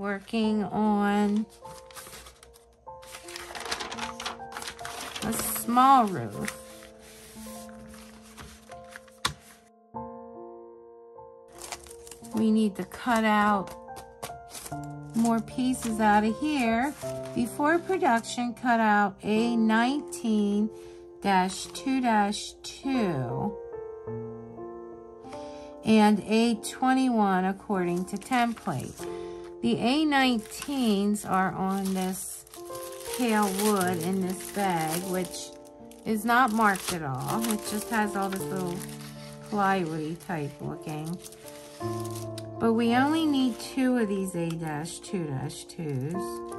working on a small roof. We need to cut out more pieces out of here. Before production, cut out A19-2-2 and A21 according to template. The A19s are on this pale wood in this bag, which is not marked at all. It just has all this little plywoody type looking. But we only need 2 of these A-2-2s.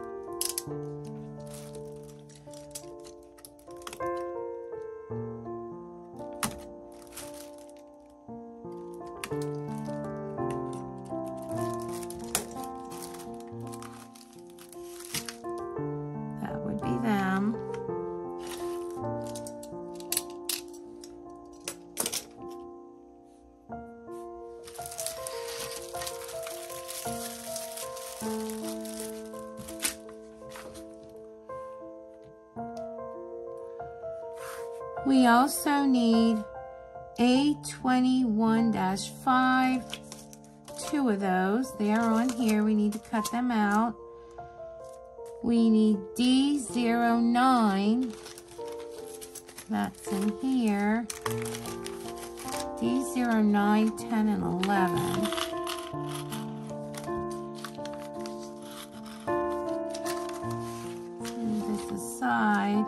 That would be them. We also need A21-5, 2 of those. They are on here. We need to cut them out. We need D09. That's in here. D09, 10, and 11. Move this aside.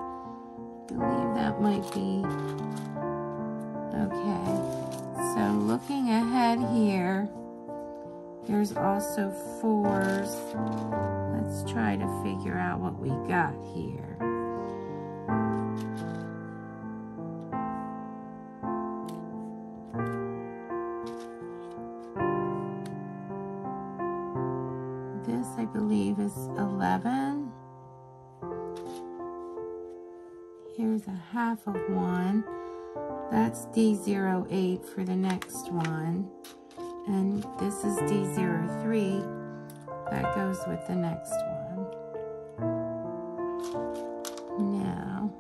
I believe that might be okay. So looking ahead here, there's also 4s. Let's try to figure out what we got here. This, I believe, is 11. Here's a half of one. That's D08 for the next one. And this is D03. That goes with the next one. Now,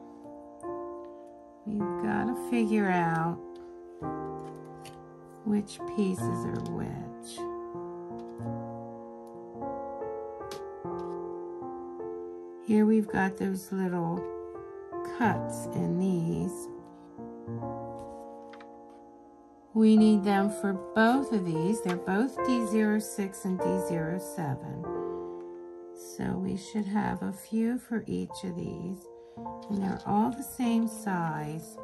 we've got to figure out which pieces are which. Here we've got those little cuts in these. We need them for both of these. They're both D06 and D07. So we should have a few for each of these. And they're all the same size.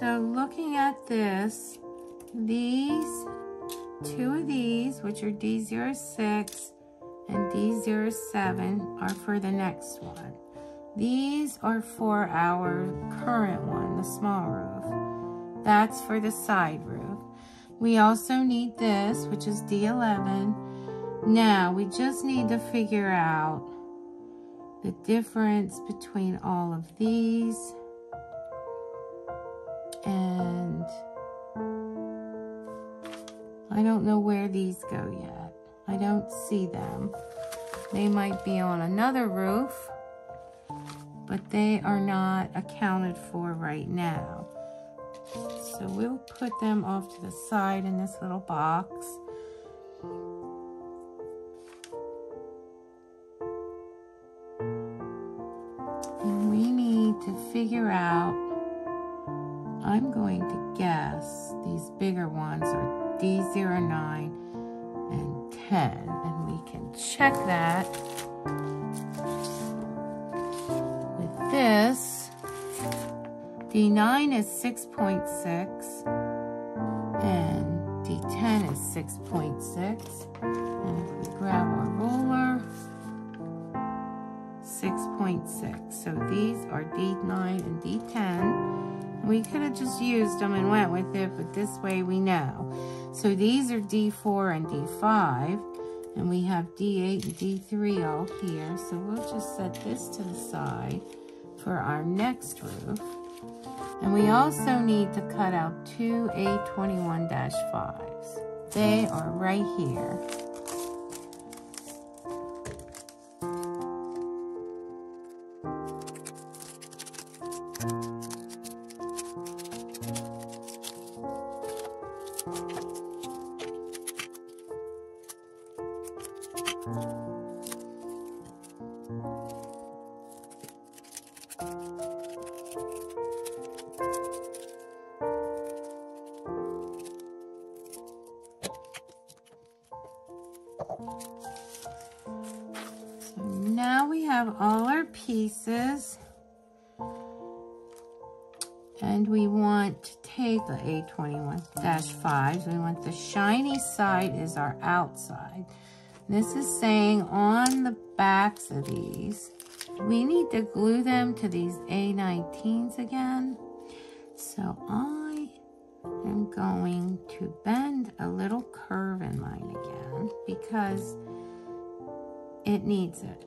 So looking at this, these, 2 of these, which are D06 and D07, are for the next one. These are for our current one, the small roof. That's for the side roof. We also need this, which is D11. Now, we just need to figure out the difference between all of these and I don't know where these go yet. I don't see them. They might be on another roof, but they are not accounted for right now. So we'll put them off to the side in this little box. And we need to figure out, I'm going to guess these bigger ones are D09 and 10, and we can check that with this. D9 is 6.6 And D10 is 6.6. And if we grab our ruler, 6.6. So these are D9 and D10. We could have just used them and went with it, but this way we know. So these are D4 and D5, and we have D8 and D3 all here. So we'll just set this to the side for our next roof. And we also need to cut out two A21-5s. They are right here. Now we have all our pieces, and we want to take the A21-5s. We want the shiny side is our outside. This is saying on the backs of these, we need to glue them to these A19s again. So I am going to bend a little curve in mine again because it needs it.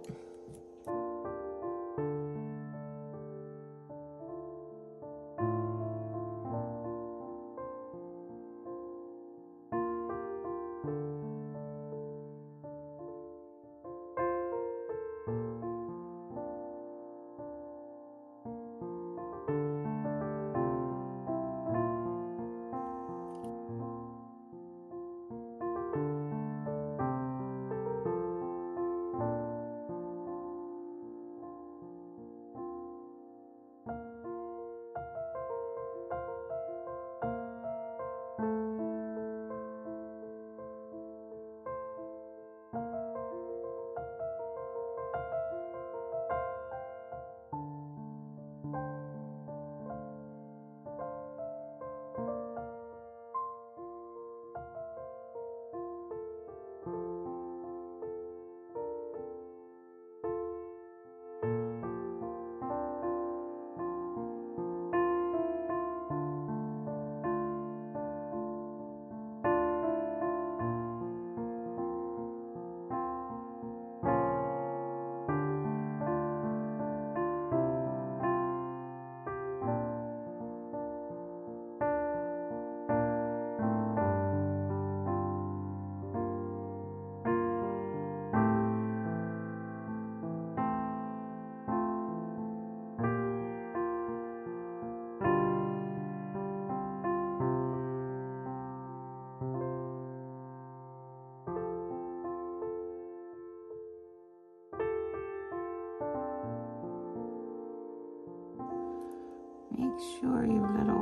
Make sure your little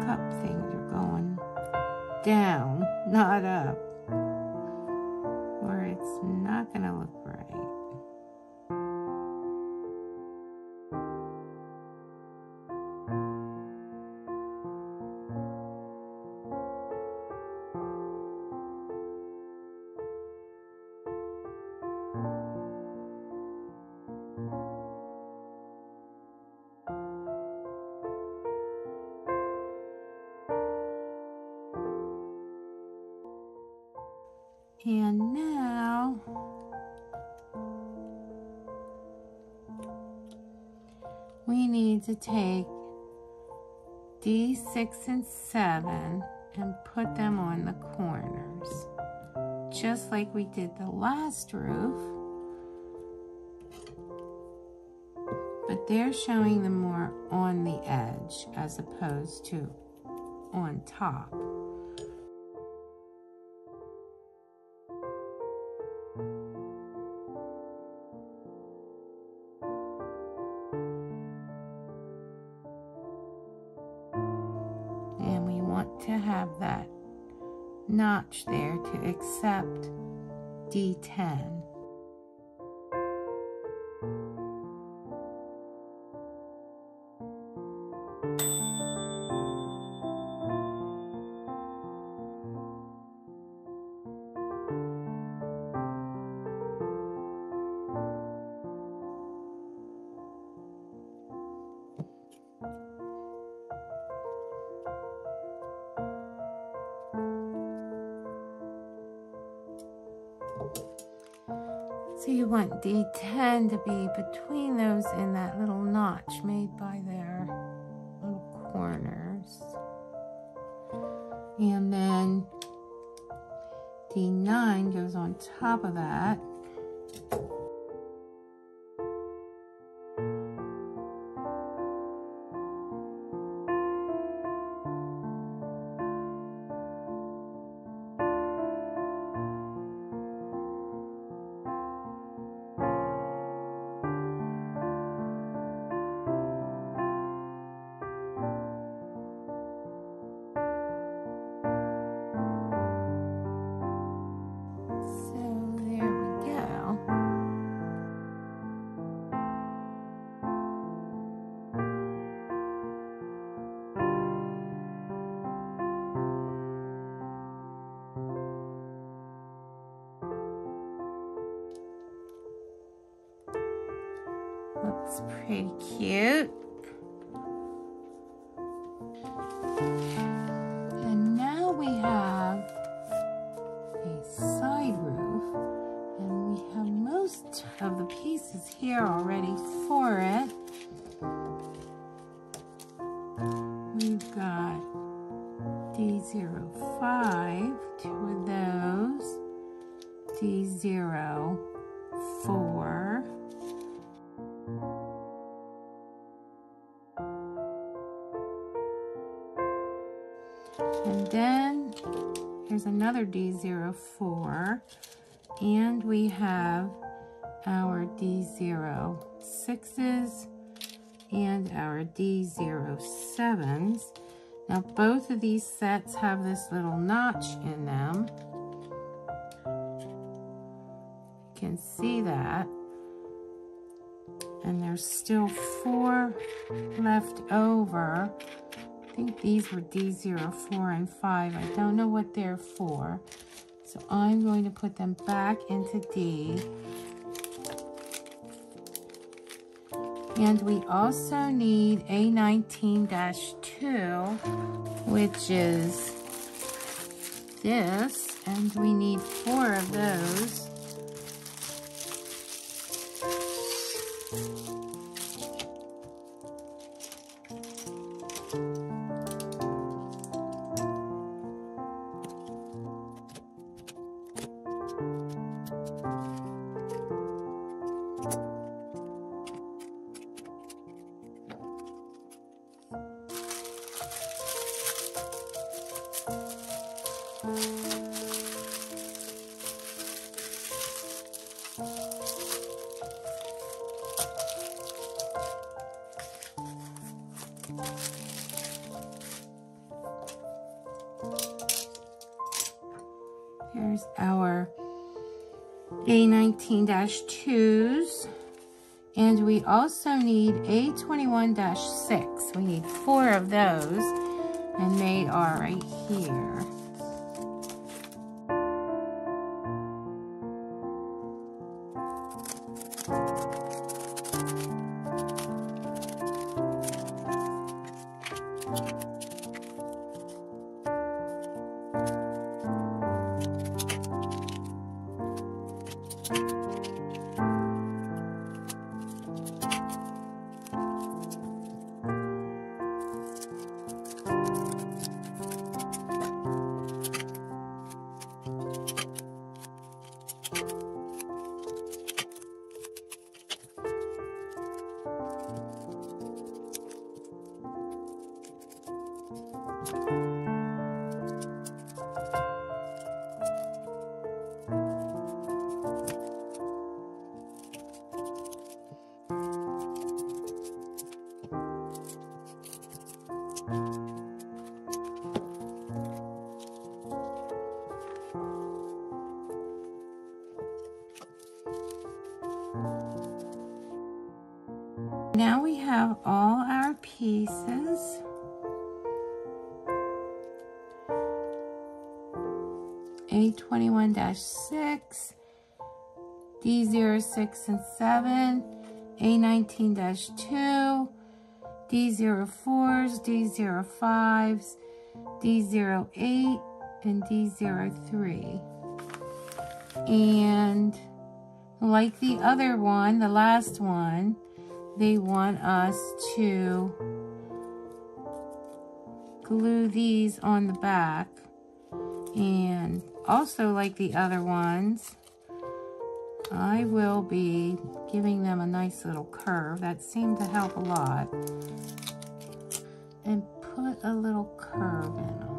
cup things are going down, not up, or it's not going to look right. And now we need to take D6 and 7 and put them on the corners, just like we did the last roof, but they're showing them more on the edge as opposed to on top. To have that notch there to accept D10. So you want D10 to be between those in that little notch made by their little corners. And then D9 goes on top of that. Looks pretty cute. And now we have a side roof, and we have most of the pieces here already for it. We've got D05, two of those, D04, and then here's another D04, and we have our D06s and our D07s. Now both of these sets have this little notch in them. You can see that. And there's still 4 left over. I think these were D04 and 5. I don't know what they're for. So I'm going to put them back into D. And we also need A19-2, which is this, and we need 4 of those. Here's our A19-2s, and we also need A21-6. We need 4 of those, and they are right here. Now we have all our pieces. A21-6, D06 and 7, A19-2, D04s, D05s, D08, and D03. And like the other one, the last one, they want us to glue these on the back. And also like the other ones, I will be giving them a nice little curve. That seemed to help a lot. And put a little curve in them.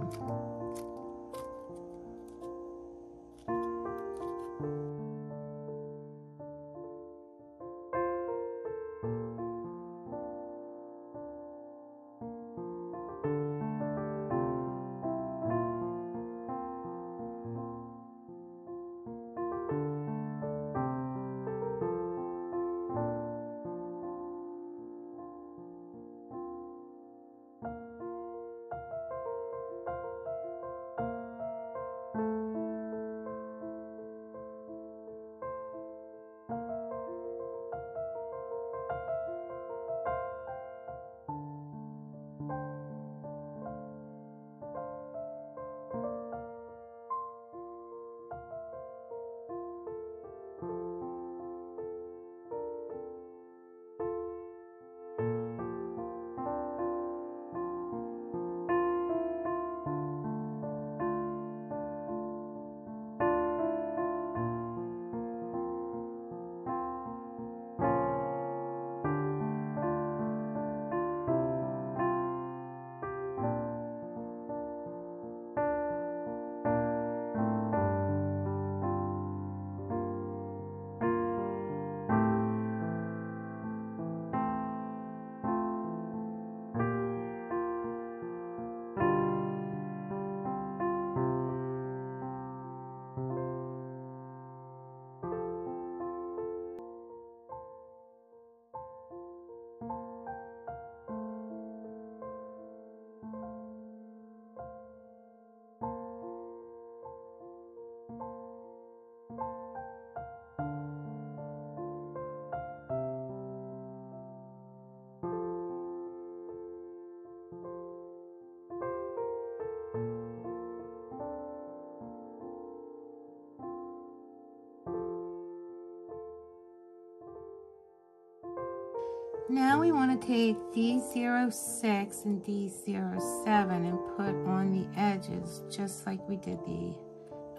Now we want to take D06 and D07 and put on the edges just like we did the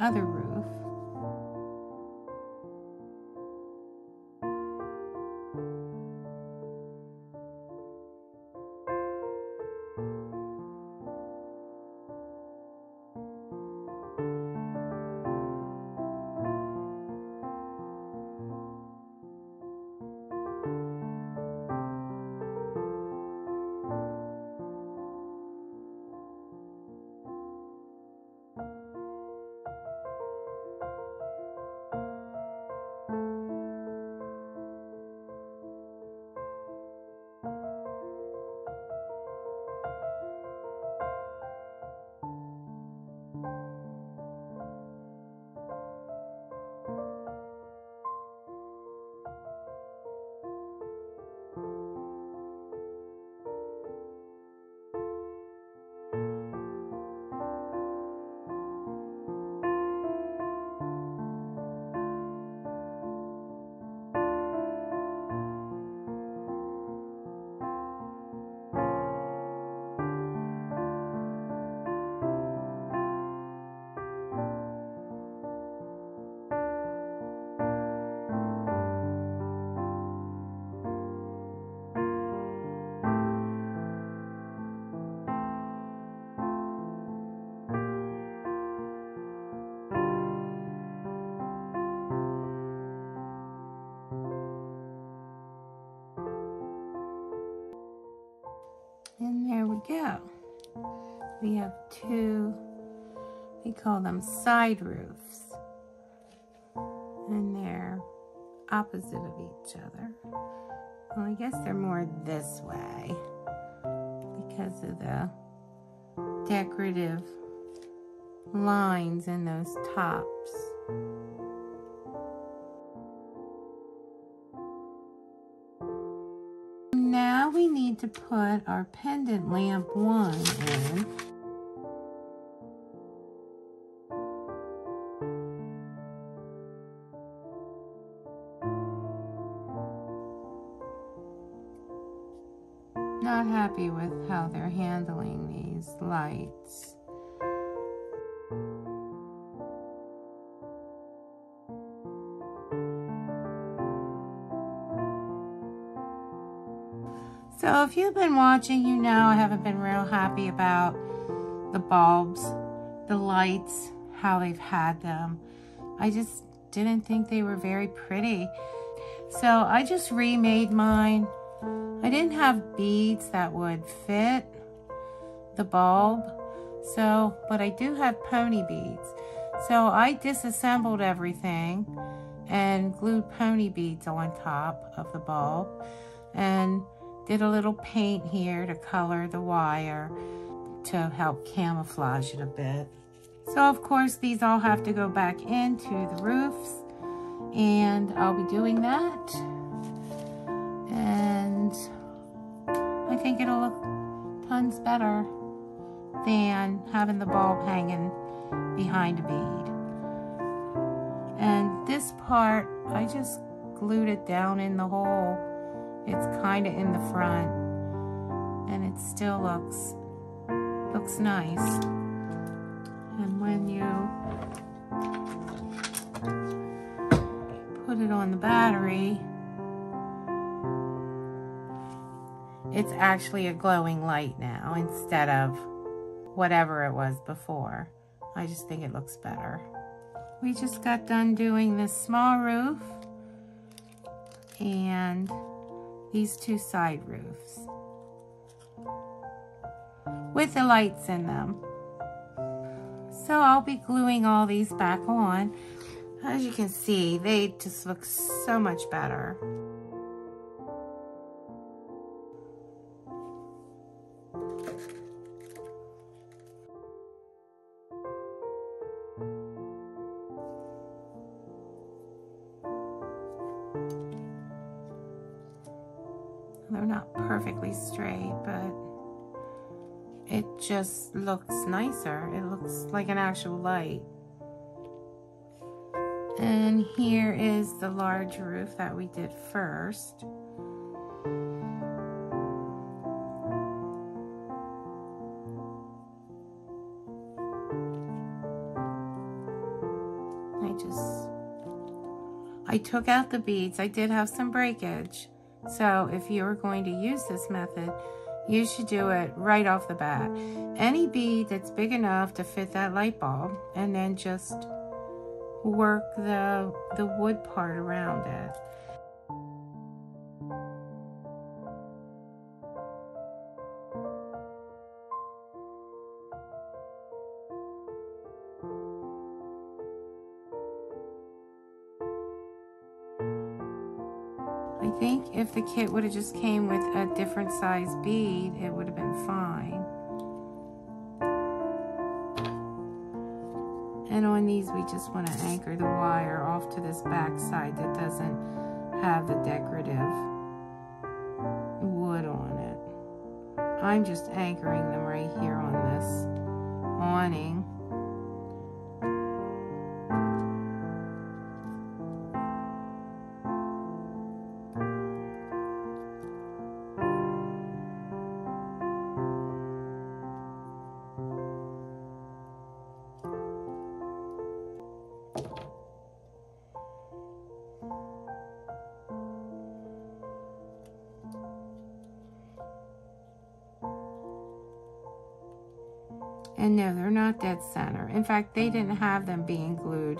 other roof. And there we go. We have two, we call them side roofs. And they're opposite of each other. Well, I guess they're more this way because of the decorative lines in those tops. Now we need to put our pendant lamp one in. not happy with how they're handling these lights. So if you've been watching, you know I haven't been real happy about the bulbs, the lights, how they've had them. I just didn't think they were very pretty. So I just remade mine. I didn't have beads that would fit the bulb, but I do have pony beads. So I disassembled everything and glued pony beads on top of the bulb and did a little paint here to color the wire to help camouflage it a bit. So of course these all have to go back into the roofs, and I'll be doing that. And I think it'll look tons better than having the bulb hanging behind a bead. And this part, I just glued it down in the hole. It's kind of in the front, and it still looks nice. And when you put it on the battery, it's actually a glowing light now instead of whatever it was before. I just think it looks better. We just got done doing this small roof and these two side roofs with the lights in them. So I'll be gluing all these back on. As you can see, they just look so much better. They're not perfectly straight, but it just looks nicer. It looks like an actual light. And here is the large roof that we did first. I took out the beads. I did have some breakage. So if you're going to use this method, you should do it right off the bat. Any bead that's big enough to fit that light bulb, and then just work the wood part around it. I think if the kit would have just came with a different size bead, it would have been fine. And on these, we just want to anchor the wire off to this back side that doesn't have the decorative wood on it. I'm just anchoring them right here on this awning. And no, they're not dead center. In fact, they didn't have them being glued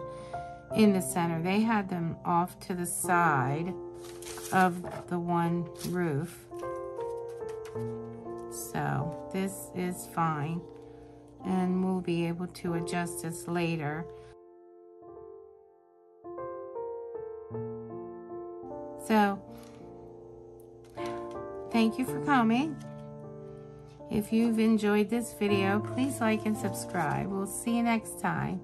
in the center. They had them off to the side of the one roof. So this is fine. And we'll be able to adjust this later. So, thank you for coming. If you've enjoyed this video, please like and subscribe. We'll see you next time.